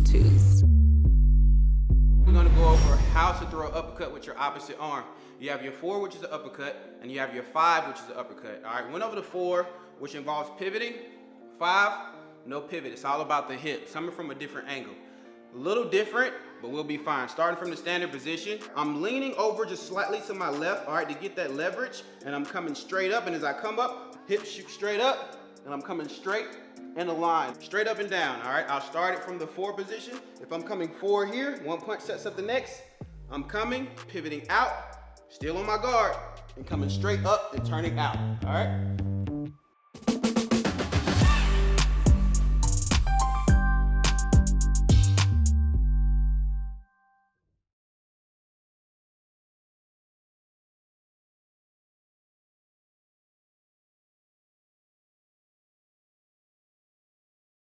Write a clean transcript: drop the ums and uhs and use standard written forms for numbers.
how-tos. We're gonna go over how to throw an uppercut with your opposite arm. You have your 4, which is the uppercut, and you have your 5, which is the uppercut. All right, went over the 4, which involves pivoting. 5, no pivot. It's all about the hip, coming from a different angle. A little different, but we'll be fine. Starting from the standard position, I'm leaning over just slightly to my left, all right, to get that leverage, and I'm coming straight up, and as I come up, hips shoot straight up, and I'm coming straight in a line, straight up and down, all right? I'll start it from the 4 position. If I'm coming 4 here, 1 punch sets up the next, I'm coming, pivoting out, still on my guard, and coming straight up and turning out, all right?